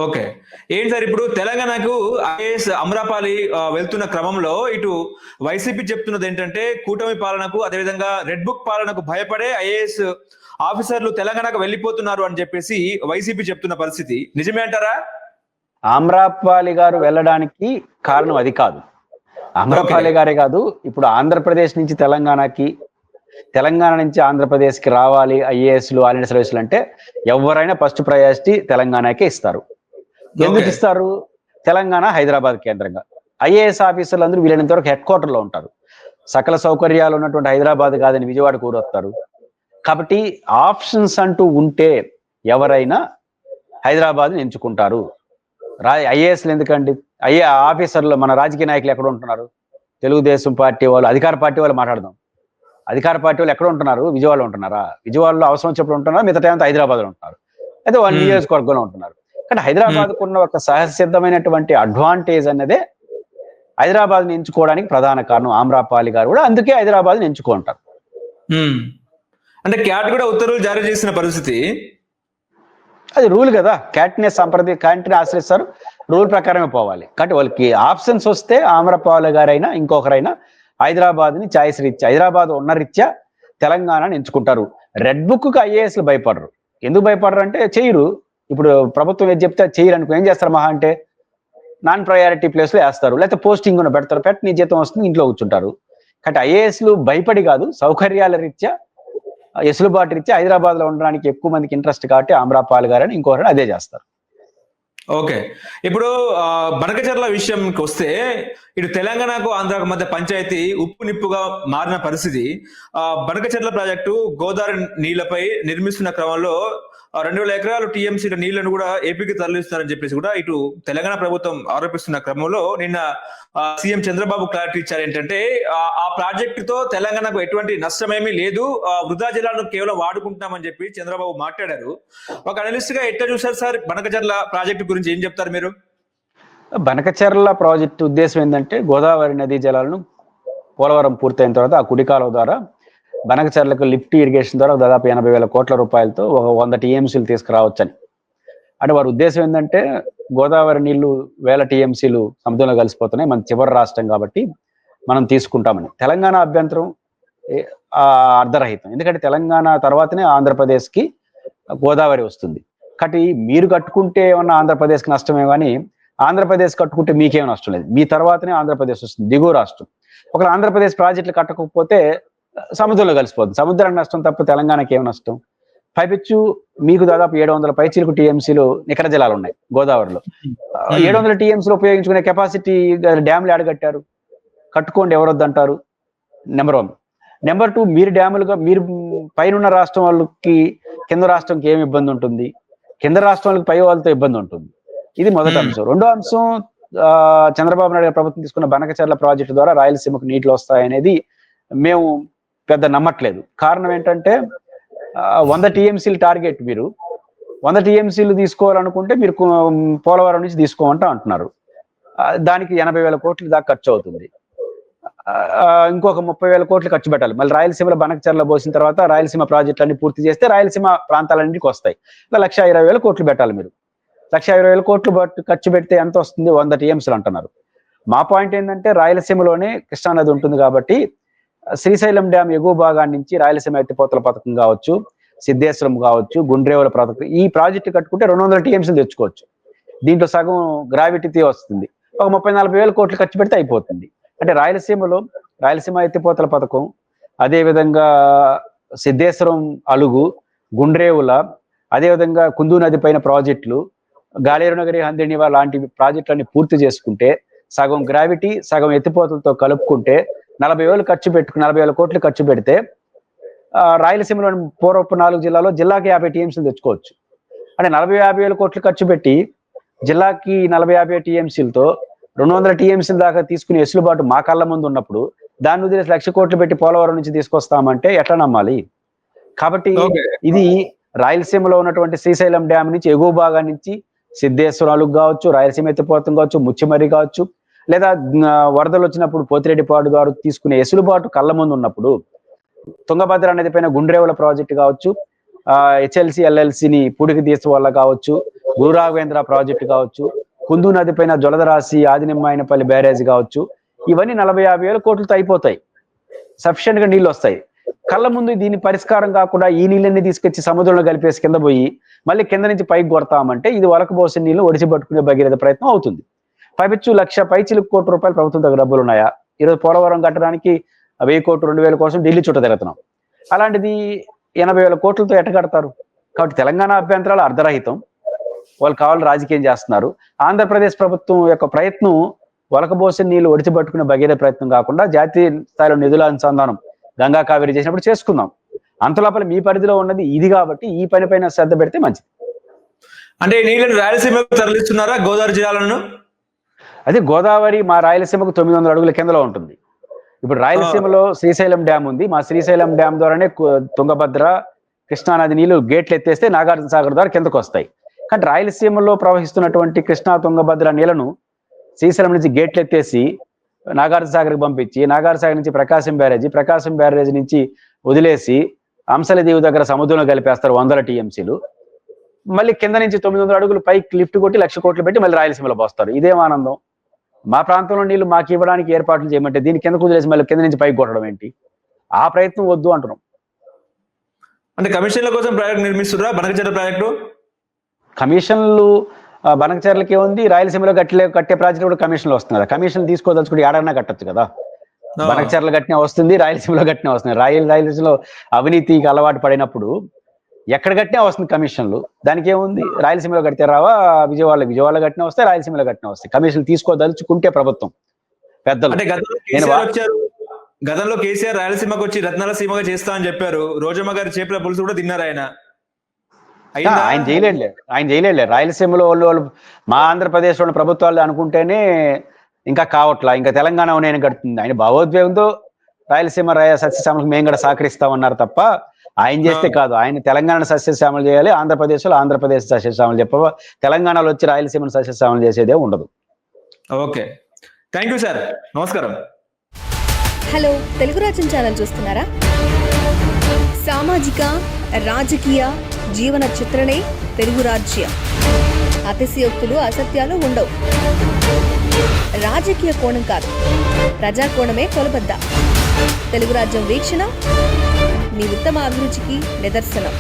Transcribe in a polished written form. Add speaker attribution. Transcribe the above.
Speaker 1: Okay. ఏంటి sir ఇప్పుడు తెలంగాణకు ఐఏఎస్ అమ్రపాలి వెళ్తున్న క్రమంలో ఇటు వైసీపీ చెప్తున్నదేంటంటే కూటమి పాలనకు అదేవిధంగా రెడ్ బుక్ పాలనకు భయపడే ఐఏఎస్ ఆఫీసర్లు తెలంగాణకు వెళ్ళిపోతున్నారు అని చెప్పేసి వైసీపీ చెప్తున్న పరిస్థితి నిజమే అంటారా?
Speaker 2: ఆమ్రపాలి గారు వెళ్ళడానికి కారణం అది కాదు. ఆమ్రపాలి గారే కాదు, ఇప్పుడు ఆంధ్రప్రదేశ్ నుంచి తెలంగాణకి, తెలంగాణ నుంచి ఆంధ్రప్రదేశ్కి రావాలి ఐఏఎస్లు ఆల్ ఇండియా సర్వీసులు అంటే ఎవరైనా ఫస్ట్ ప్రయారిటీ తెలంగాణకే ఇస్తారు. ఎందుకు ఇస్తారు? తెలంగాణ హైదరాబాద్ కేంద్రంగా ఐఏఎస్ ఆఫీసర్లు అందరూ వీలైనంత వరకు హెడ్ క్వార్టర్లో ఉంటారు. సకల సౌకర్యాలు ఉన్నటువంటి హైదరాబాద్ కాదని విజయవాడ కూడా వస్తారు. కాబట్టి ఆప్షన్స్ అంటూ ఉంటే ఎవరైనా హైదరాబాద్ని ఎంచుకుంటారు. ఐఏఎస్లు ఎందుకండి? ఆఫీసర్లు మన రాజకీయ నాయకులు ఎక్కడ ఉంటున్నారు? తెలుగుదేశం పార్టీ వాళ్ళు, అధికార పార్టీ వాళ్ళు మాట్లాడదాం. అధికార పార్టీ వాళ్ళు ఎక్కడ ఉంటున్నారు? విజయవాడలో ఉంటున్నారా? విజయవాడలో అవసరం వచ్చినప్పుడు ఉంటున్నారా? మిగతా టైం హైదరాబాద్లో ఉంటున్నారు. అయితే వాళ్ళు నియోజకవర్గంలో ఉంటున్నారు. కానీ హైదరాబాద్కు ఉన్న ఒక సహజసిద్ధమైనటువంటి అడ్వాంటేజ్ అన్నదే హైదరాబాద్ని ఎంచుకోవడానికి ప్రధాన కారణం. ఆమ్రపాలి గారు కూడా అందుకే హైదరాబాద్ని ఎంచుకుంటారు.
Speaker 1: అంటే క్యాట్ కూడా ఉత్తర్వులు జారీ చేసిన పరిస్థితి,
Speaker 2: అది రూల్ కదా. క్యాట్ని ఆశ్రయిస్తారు, రూల్ ప్రకారమే పోవాలి. కాబట్టి వాళ్ళకి ఆప్షన్స్ వస్తే ఆమ్రపాలి గారైనా ఇంకొకరైనా హైదరాబాద్ని ఛాయిస్ రీత్యా, హైదరాబాద్ ఉన్న రీత్యా తెలంగాణని ఎంచుకుంటారు. రెడ్ బుక్కి ఐఏఎస్లు భయపడరు. ఎందుకు భయపడరు అంటే చేయరు. ఇప్పుడు ప్రభుత్వం ఏది చెప్తే చేయరు అనుకో, ఏం చేస్తారు? మహా అంటే నాన్ ప్రయారిటీ ప్లేస్లో వేస్తారు, లేకపోతే పోస్టింగ్ ఉన్న పెడతారు. నీ జీతం వస్తుంది, ఇంట్లో కూర్చుంటారు. కాబట్టి ఐఏఎస్లు భయపడి కాదు, సౌకర్యాల రీత్యా, ఎసులుబాటు రీత్యా హైదరాబాద్లో ఉండడానికి ఎక్కువ మందికి ఇంట్రెస్ట్ కాబట్టి ఆమ్రపాలి గారని ఇంకొకరు అదే చేస్తారు.
Speaker 1: ఓకే. ఇప్పుడు బనకచెర్ల విషయంకి వస్తే ఇటు తెలంగాణకు ఆంధ్రాకు మధ్య పంచాయతీ ఉప్పు నిప్పుగా మారిన పరిస్థితి. బనకచెర్ల ప్రాజెక్టు గోదావరి నీళ్లపై నిర్మిస్తున్న క్రమంలో 2,000 ఎకరాలు టీఎంసీల నీళ్లను కూడా ఏపీకి తరలిస్తారని చెప్పేసి కూడా ఇటు తెలంగాణ ప్రభుత్వం ఆరోపిస్తున్న క్రమంలో నిన్న సీఎం చంద్రబాబు క్లారిటీ ఇచ్చారు. ఏంటంటే ఆ ప్రాజెక్టుతో తెలంగాణకు ఎటువంటి నష్టమేమీ లేదు, వృధా జలాలను కేవలం వాడుకుంటున్నామని చెప్పి చంద్రబాబు మాట్లాడారు. ఒక అనలిస్ట్ గా ఎట్లా చూసారు సార్ బనకచెర్ల ప్రాజెక్టు గురించి ఏం చెప్తారు మీరు?
Speaker 2: బనకచెర్ల ప్రాజెక్టు ఉద్దేశం ఏంటంటే గోదావరి నదీ జలాలను పోలవరం పూర్తయిన తర్వాత ఆ కుడికాలువ ద్వారా బనకచెర్లకు లిఫ్ట్ ఇరిగేషన్ ద్వారా దాదాపు 80,000 కోట్ల రూపాయలతో 100 టీఎంసీలు తీసుకురావచ్చని. అంటే వారి ఉద్దేశం ఏంటంటే గోదావరి నీళ్లు 1000 టీఎంసీలు సముద్రంలో కలిసిపోతున్నాయి, మన చివరి రాష్ట్రం కాబట్టి మనం తీసుకుంటామని. తెలంగాణ అభ్యంతరం అర్ధరహితం. ఎందుకంటే తెలంగాణ తర్వాతనే ఆంధ్రప్రదేశ్కి గోదావరి వస్తుంది. కాబట్టి మీరు కట్టుకుంటే ఏమన్నా ఆంధ్రప్రదేశ్కి నష్టమే కానీ ఆంధ్రప్రదేశ్ కట్టుకుంటే మీకేం నష్టం లేదు. మీ తర్వాతనే ఆంధ్రప్రదేశ్ వస్తుంది, దిగువ రాష్ట్రం. ఒకవేళ ఆంధ్రప్రదేశ్ ప్రాజెక్టులు కట్టకపోతే సముద్రంలో కలిసిపోతుంది. సముద్రానికి నష్టం తప్ప తెలంగాణకి ఏం నష్టం? పైపెచ్చు మీకు దాదాపు 700 పైచీలకు టీఎంసీలు నికర జలాలు ఉన్నాయి గోదావరిలో. 700 టీఎంసీలు ఉపయోగించుకునే కెపాసిటీ డ్యాములు ఆడగట్టారు. కట్టుకోండి, ఎవరొద్దంటారు? నెంబర్ 1. నెంబర్ 2, మీరు డ్యాములుగా మీరు పైన రాష్ట్రం వాళ్ళకి కింద రాష్ట్రంకి ఏమి ఇబ్బంది ఉంటుంది? కింద రాష్ట్రం వాళ్ళకి పై వాళ్ళతో ఇబ్బంది ఉంటుంది. ఇది మొదటి అంశం. రెండో అంశం, చంద్రబాబు నాయుడు ప్రభుత్వం తీసుకున్న బనకచెర్ల ప్రాజెక్టు ద్వారా రాయలసీమకు నీళ్లు వస్తాయనేది మేము పెద్ద నమ్మట్లేదు. కారణం ఏంటంటే 100 టీఎంసీలు టార్గెట్. మీరు 100 టీఎంసీలు తీసుకోవాలనుకుంటే మీరు పోలవరం నుంచి తీసుకోమంటా అంటున్నారు. దానికి 80,000 కోట్లు దాకా ఖర్చు అవుతుంది. ఇంకొక 30,000 కోట్లు ఖర్చు పెట్టాలి. మళ్ళీ రాయలసీమలో బనకచెర్ల పోసిన తర్వాత రాయలసీమ ప్రాజెక్టులన్నీ పూర్తి చేస్తే రాయలసీమ ప్రాంతాలన్నింటికి వస్తాయి. 1,20,000 కోట్లు పెట్టాలి. మీరు 1,20,000 కోట్లు ఖర్చు పెడితే ఎంత వస్తుంది? 100 టీఎంసీలు అంటున్నారు. మా పాయింట్ ఏంటంటే రాయలసీమలోనే కృష్ణానది ఉంటుంది కాబట్టి శ్రీశైలం డ్యామ్ ఎగువ భాగాన్ని నుంచి రాయలసీమ ఎత్తిపోతల పథకం కావచ్చు, సిద్ధేశ్వరం కావచ్చు, గుండ్రేవుల పథకం, ఈ ప్రాజెక్టు కట్టుకుంటే 200 టీఎంసీలు తెచ్చుకోవచ్చు. దీంట్లో సగం గ్రావిటీ వస్తుంది. ఒక 30,000-40,000 కోట్లు ఖర్చు పెడితే అయిపోతుంది. అంటే రాయలసీమలో రాయలసీమ ఎత్తిపోతల పథకం, అదేవిధంగా సిద్ధేశ్వరం అలుగు, గుండ్రేవుల, అదేవిధంగా కుందు నది పైన ప్రాజెక్టులు, గాలేరు నగరి, హంద్రినివా లాంటి ప్రాజెక్టులన్నీ పూర్తి చేసుకుంటే సగం గ్రావిటీ సగం ఎత్తిపోతలతో కలుపుకుంటే 40,000 కోట్లు ఖర్చు పెడితే రాయలసీమలోని పూర్వపు 4 జిల్లాలో జిల్లాకి 50 టీఎంసీలు తెచ్చుకోవచ్చు. అంటే 40,000-50,000 కోట్లు ఖర్చు పెట్టి జిల్లాకి 40-50 టీఎంసీలతో 200 టీఎంసీల దాకా తీసుకునే వెసులుబాటు మా కళ్ళ ముందు ఉన్నప్పుడు దాన్ని వదిలేసి 1,00,000 కోట్లు పెట్టి పోలవరం నుంచి తీసుకొస్తామంటే ఎట్లా నమ్మాలి? కాబట్టి ఇది రాయలసీమలో ఉన్నటువంటి శ్రీశైలం డ్యామ్ నుంచి ఎగువ భాగం నుంచి సిద్ధేశ్వరాలకు కావచ్చు, రాయలసీమ ఎత్తిపోతం కావచ్చు, ముచ్చిమర్రి కావచ్చు, లేదా వరదలు వచ్చినప్పుడు పోతిరెడ్డిపాడు గారు తీసుకునే వెసులుబాటు కళ్ళ ముందు ఉన్నప్పుడు తుంగభద్ర నది పైన గుండ్రేవుల ప్రాజెక్టు కావచ్చు, హెచ్ఎల్సి ఎల్ఎల్సిని పూడికి తీసే వల్ల కావచ్చు, గురు రాఘవేంద్ర ప్రాజెక్టు కావచ్చు, కుందు నది పైన జొలదరాశి ఆదినిమ్మాయనపల్లి బ్యారేజ్ కావచ్చు, ఇవన్నీ 40-50 వేల కోట్లతో అయిపోతాయి. సఫిషియెంట్ గా నీళ్ళు వస్తాయి. కళ్ళ ముందు దీని పరిష్కారం కాకుండా ఈ నీళ్ళని తీసుకొచ్చి సముద్రంలో కలిపేసి కింద పోయి మళ్ళీ కింద నుంచి పైకి కొడతామంటే ఇది వలకబోసిన నీళ్ళు ఒడిసి పట్టుకునే భగీరథ ప్రయత్నం అవుతుంది. పైపిచ్చు 1,00,000 పైచిలకు కోట్ల రూపాయలు ప్రభుత్వం దగ్గర డబ్బులు ఉన్నాయా? ఈరోజు పోలవరం కట్టడానికి 1000 కోట్లు 2,000 కోసం ఢిల్లీ చుట్టూ తిరుగుతున్నాం. అలాంటిది 80,000 కోట్లతో ఎట్ట కడతారు? కాబట్టి తెలంగాణ అభ్యంతరాలు అర్ధరహితం. వాళ్ళు కావాలని రాజకీయం చేస్తున్నారు. ఆంధ్రప్రదేశ్ ప్రభుత్వం యొక్క ప్రయత్నం వలకబోసిన నీళ్లు ఒడిచి పట్టుకునే భగీరథ ప్రయత్నం కాకుండా జాతీయ స్థాయిలో నిధుల అనుసంధానం గంగా కావేరి చేసినప్పుడు చేసుకుందాం. అంతలోపల మీ పరిధిలో ఉన్నది ఇది కాబట్టి ఈ పని పైన శ్రద్ధ పెడితే మంచిది.
Speaker 1: అంటే ఈ నీళ్ళని రాయలసీమకు తరలిస్తున్నారా గోదావరి జిల్లాలను?
Speaker 2: అదే గోదావరి మా రాయలసీమకు 900 అడుగుల కిందలో ఉంటుంది. ఇప్పుడు రాయలసీమలో శ్రీశైలం డ్యామ్ ఉంది. మా శ్రీశైలం డ్యామ్ ద్వారానే తుంగభద్ర కృష్ణానది నీళ్లు గేట్లు ఎత్తేస్తే నాగార్జున సాగర్ ద్వారా కిందకు వస్తాయి. కానీ రాయలసీమలో ప్రవహిస్తున్నటువంటి కృష్ణా తుంగభద్ర నీళ్లను శ్రీశైలం నుంచి గేట్లు ఎత్తేసి నాగార్జున సాగర్కి పంపించి నాగార్జున సాగర్ నుంచి ప్రకాశం బ్యారేజ్ నుంచి వదిలేసి అంశలదీవి దగ్గర సముద్రంలో కలిపేస్తారు 100 టీఎంసీలు. మళ్ళీ కింద నుంచి 900 అడుగులు పైకి లిఫ్ట్ కొట్టి 1,00,000 కోట్లు పెట్టి మళ్ళీ రాయలసీమలో పోస్తారు. ఇదేం ఆనందం? మా ప్రాంతంలో నీళ్లు మాకు ఇవ్వడానికి ఏర్పాట్లు చేయమంటే దీన్ని కిందకు వదిలేసి మళ్ళీ కింద నుంచి పైకి కొట్టడం ఏంటి? ఆ ప్రయత్నం వద్దు అంటున్నాం.
Speaker 1: అంటే కమిషన్ల కోసం ప్రాజెక్ట్ నిర్మిస్తున్నా బనకచెర్ల ప్రాజెక్టు?
Speaker 2: కమిషన్లు బనకచెర్లకే ఉంది. రాయలసీమలో కట్టే ప్రాజెక్టు కూడా కమిషన్లు వస్తుంది కదా. కమిషన్లు తీసుకోదలుచుకుంటే ఏడన్నా కట్టచ్చు కదా. బనకచెర్ల కట్టినా వస్తుంది, రాయలసీమలో కట్టినా వస్తుంది. రాయలసీమలో అవినీతికి అలవాటు పడినప్పుడు ఎక్కడ కట్టినా వస్తుంది కమిషన్లు. దానికి ఏముంది? రాయలసీమలో కడితే రావా, విజయవాడలో కట్టినా వస్తాయి, రాయలసీమలో కట్టినా వస్తాయి. కమిషన్లు తీసుకోదలుచుకుంటే ప్రభుత్వం పెద్దలు.
Speaker 1: గతంలో కేసీఆర్ రాయలసీమకు వచ్చి రత్నాల సీమగా చేస్తా అని చెప్పారు. రోజమ్మ గారి చేపల పులుసు కూడా తిన్నారు ఆయన.
Speaker 2: ఆయన చేయలేడులే. రాయలసీమలో వాళ్ళు మా ఆంధ్రప్రదేశ్ లో ప్రభుత్వాలు అనుకుంటేనే ఇంకా కావట్లా, ఇంకా తెలంగాణ నేను కడుతుంది. ఆయన భావోద్వేగంతో రాయలసీమ సస్యశ్యామలకు మేము కూడా సహకరిస్తామన్నారు తప్ప ఆయన చేస్తే కాదు. ఆయన తెలంగాణ సస్యశ్యామలు చేయాలి, ఆంధ్రప్రదేశ్ సస్యశ్యామలు చెప్ప తెలంగాణలో వచ్చి రాయలసీమను సస్యశ్యామలు చేసేదే ఉండదు.
Speaker 1: ఓకే, థ్యాంక్ యూ సార్, నమస్కారం.
Speaker 3: హలో, తెలుగు రాజ్యం ఛానల్ చూస్తున్నారా? సామాజిక రాజకీయ జీవన చిత్రణే తెలుగు రాజ్యం. అతిశయోక్తులు అసత్యాలు ఉండవు. రాజకీయ కోణం కాదు, ప్రజా కోణమే కొలబద్ద. తెలుగు రాజ్యం వీక్షణ మీ ఉత్తమ అభిరుచికి నిదర్శనం.